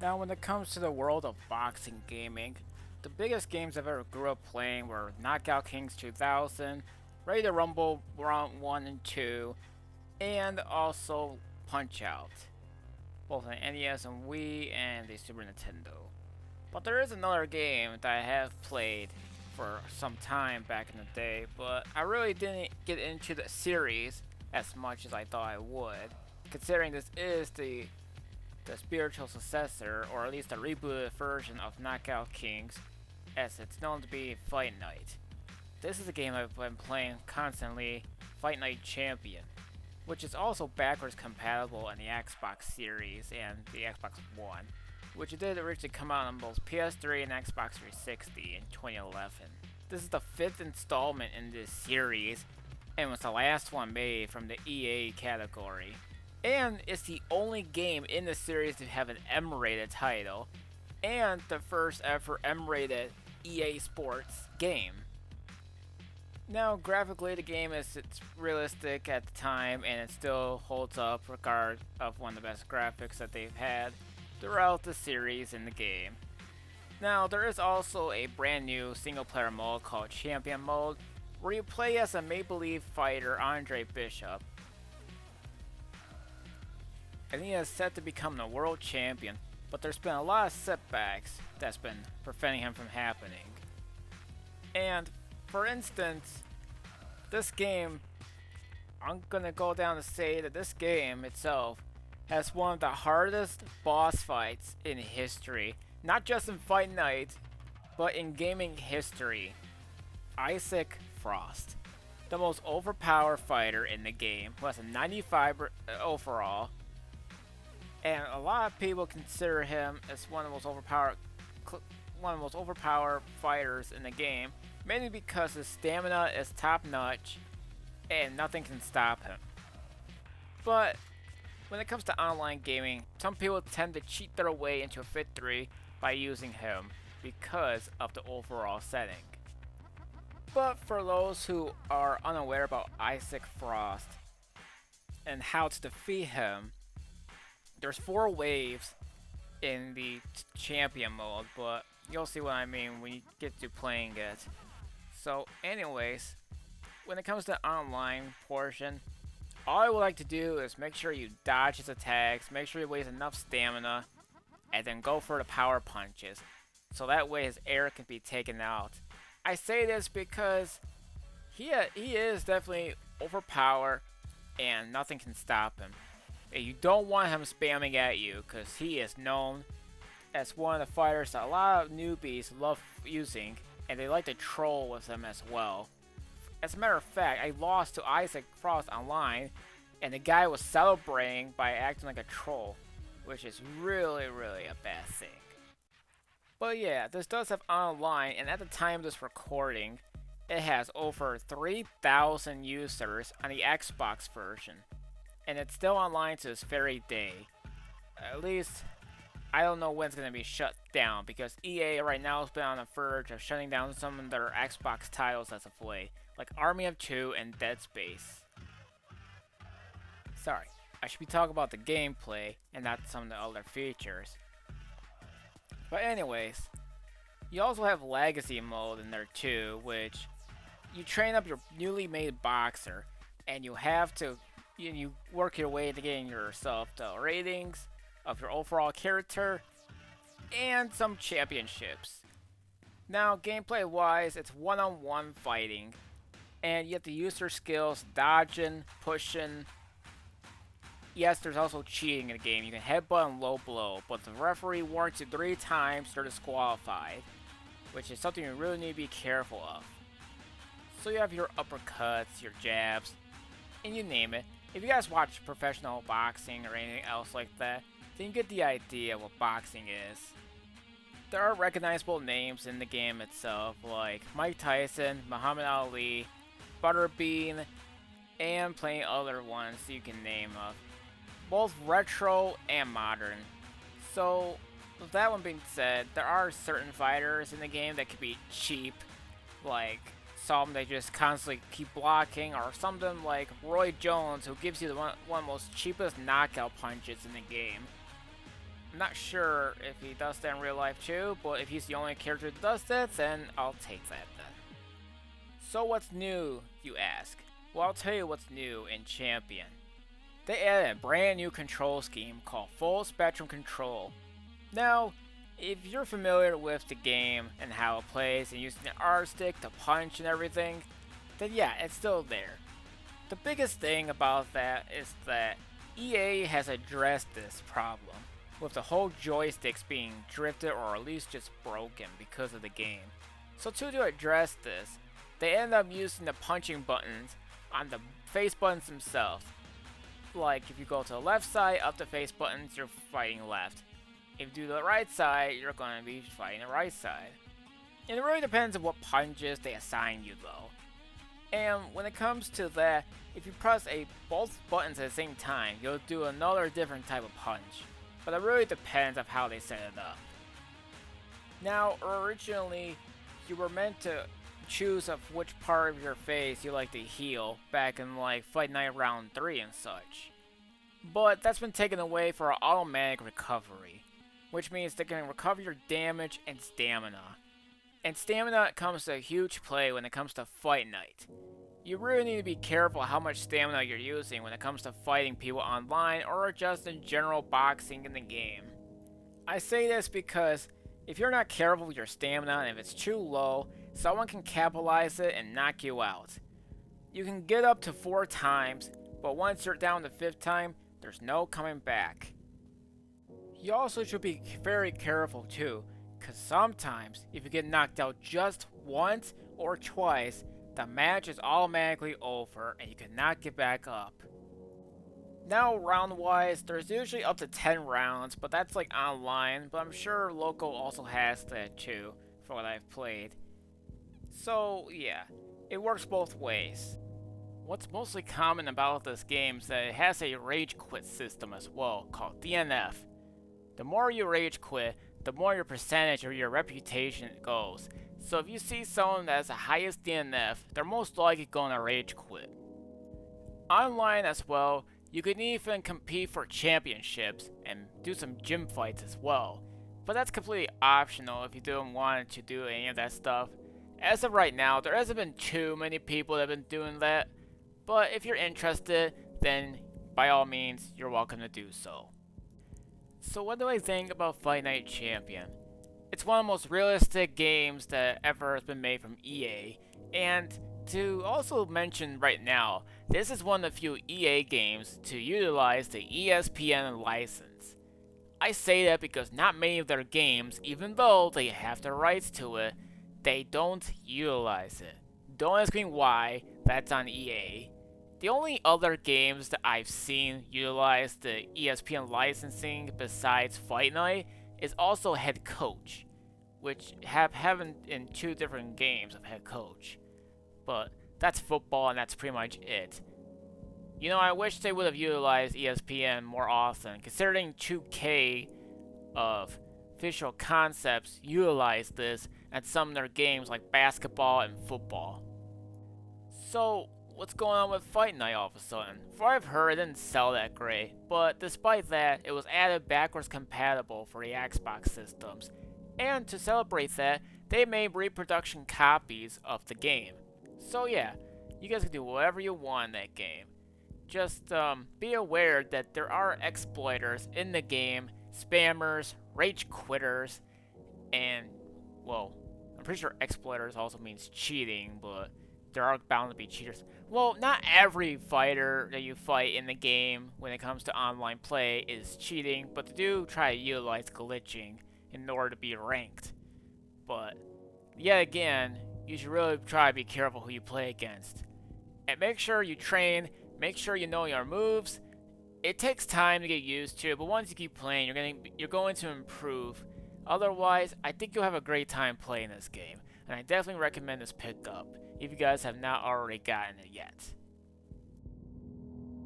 Now, when it comes to the world of boxing gaming, the biggest games I've ever grew up playing were Knockout Kings 2000, Ready to Rumble Round 1 and 2, and also Punch Out, both on NES and Wii and the Super Nintendo. But there is another game that I have played for some time back in the day, but I really didn't get into the series as much as I thought I would, considering this is the spiritual successor, or at least a rebooted version of Knockout Kings, as it's known to be Fight Night. This is a game I've been playing constantly, Fight Night Champion, which is also backwards compatible in the Xbox Series and the Xbox One, which it did originally come out on both PS3 and Xbox 360 in 2011. This is the fifth installment in this series, and was the last one made from the EA category. And it's the only game in the series to have an M-rated title, and the first ever M-rated EA Sports game. Now, graphically, the game it's realistic at the time, and it still holds up, regard of one of the best graphics that they've had throughout the series in the game. Now, there is also a brand new single-player mode called Champion Mode, where you play as a make-believe fighter Andre Bishop, and he is set to become the world champion, but there's been a lot of setbacks that's been preventing him from happening. And for instance, this game, I'm gonna go down to say that this game itself has one of the hardest boss fights in history, not just in Fight Night, but in gaming history. Isaac Frost, the most overpowered fighter in the game, who has a 95 overall, and a lot of people consider him as one of the most overpowered fighters in the game, mainly because his stamina is top notch and nothing can stop him. But when it comes to online gaming, some people tend to cheat their way into a victory by using him because of the overall setting. But for those who are unaware about Isaac Frost and how to defeat him, there's 4 waves in the champion mode, but you'll see what I mean when you get to playing it. So anyways, when it comes to the online portion, all I would like to do is make sure you dodge his attacks, make sure you waste enough stamina, and then go for the power punches, so that way his air can be taken out. I say this because he is definitely overpowered and nothing can stop him. You don't want him spamming at you, because he is known as one of the fighters that a lot of newbies love using, and they like to troll with him as well. As a matter of fact, I lost to Isaac Frost online, and the guy was celebrating by acting like a troll, which is really a bad thing. But yeah, this does have online, and at the time of this recording, it has over 3,000 users on the Xbox version, and it's still online to this very day. At least, I don't know when it's going to be shut down, because EA right now has been on the verge of shutting down some of their Xbox titles as of late, like Army of Two and Dead Space. Sorry, I should be talking about the gameplay and not some of the other features. But anyways, you also have Legacy mode in there too, which you train up your newly made boxer, and you have to you work your way to getting yourself the ratings of your overall character and some championships. Now, gameplay wise, it's one-on-one fighting, and you have to use your skills dodging, pushing. Yes, there's also cheating in the game. You can headbutt and low blow, but the referee warns you 3 times you're disqualified, which is something you really need to be careful of. So you have your uppercuts, your jabs, and you name it. If you guys watch professional boxing or anything else like that, then you get the idea of what boxing is. There are recognizable names in the game itself, like Mike Tyson, Muhammad Ali, Butterbean, and plenty other ones you can name of, both retro and modern. So, with that one being said, there are certain fighters in the game that can be cheap, like some that just constantly keep blocking, or something like Roy Jones, who gives you one of the most cheapest knockout punches in the game. I'm not sure if he does that in real life too, but if he's the only character that does that, then I'll take that then. So what's new, you ask? Well, I'll tell you what's new in Champion. They added a brand new control scheme called Full Spectrum Control. Now, if you're familiar with the game and how it plays and using the R stick to punch and everything, then yeah, it's still there. The biggest thing about that is that EA has addressed this problem, with the whole joysticks being drifted or at least just broken because of the game. So to address this, they end up using the punching buttons on the face buttons themselves. Like if you go to the left side of the face buttons, you're fighting left. If you do the right side, you're going to be fighting the right side. And it really depends on what punches they assign you though. And when it comes to that, if you press both buttons at the same time, you'll do another different type of punch. But it really depends on how they set it up. Now, originally, you were meant to choose of which part of your face you like to heal back in like Fight Night Round 3 and such. But that's been taken away for automatic recovery, which means they can recover your damage and stamina. And stamina comes to a huge play when it comes to Fight Night. You really need to be careful how much stamina you're using when it comes to fighting people online or just in general boxing in the game. I say this because if you're not careful with your stamina and if it's too low, someone can capitalize it and knock you out. You can get up to 4 times, but once you're down the 5th time, there's no coming back. You also should be very careful too, because sometimes if you get knocked out just once or twice, the match is automatically over and you cannot get back up. Now round wise, there's usually up to 10 rounds, but that's like online, but I'm sure local also has that too, for what I've played. So yeah, it works both ways. What's mostly common about this game is that it has a rage quit system as well, called DNF. The more you rage quit, the more your percentage or your reputation goes. So if you see someone that has the highest DNF, they're most likely going to rage quit. Online as well, you can even compete for championships and do some gym fights as well. But that's completely optional if you don't want to do any of that stuff. As of right now, there hasn't been too many people that have been doing that. But if you're interested, then by all means, you're welcome to do so. So what do I think about Fight Night Champion? It's one of the most realistic games that ever has been made from EA, and to also mention right now, this is one of the few EA games to utilize the ESPN license. I say that because not many of their games, even though they have the rights to it, they don't utilize it. Don't ask me why, that's on EA. The only other games that I've seen utilize the ESPN licensing besides Fight Night is also Head Coach, which haven't in 2 different games of Head Coach. But that's football and that's pretty much it. You know, I wish they would have utilized ESPN more often, considering 2K of Official Concepts utilize this at some of their games like basketball and football. So, what's going on with Fight Night all of a sudden? From what I've heard, it didn't sell that great, but despite that, it was added backwards compatible for the Xbox systems. And to celebrate that, they made reproduction copies of the game. So yeah, you guys can do whatever you want in that game. Just be aware that there are exploiters in the game, spammers, rage quitters, and, well, I'm pretty sure exploiters also means cheating, but there are bound to be cheaters. Well, not every fighter that you fight in the game when it comes to online play is cheating, but they do try to utilize glitching in order to be ranked. But, yet again, you should really try to be careful who you play against. And make sure you train, make sure you know your moves. It takes time to get used to, but once you keep playing, you're going to improve. Otherwise, I think you'll have a great time playing this game, and I definitely recommend this pickup if you guys have not already gotten it yet.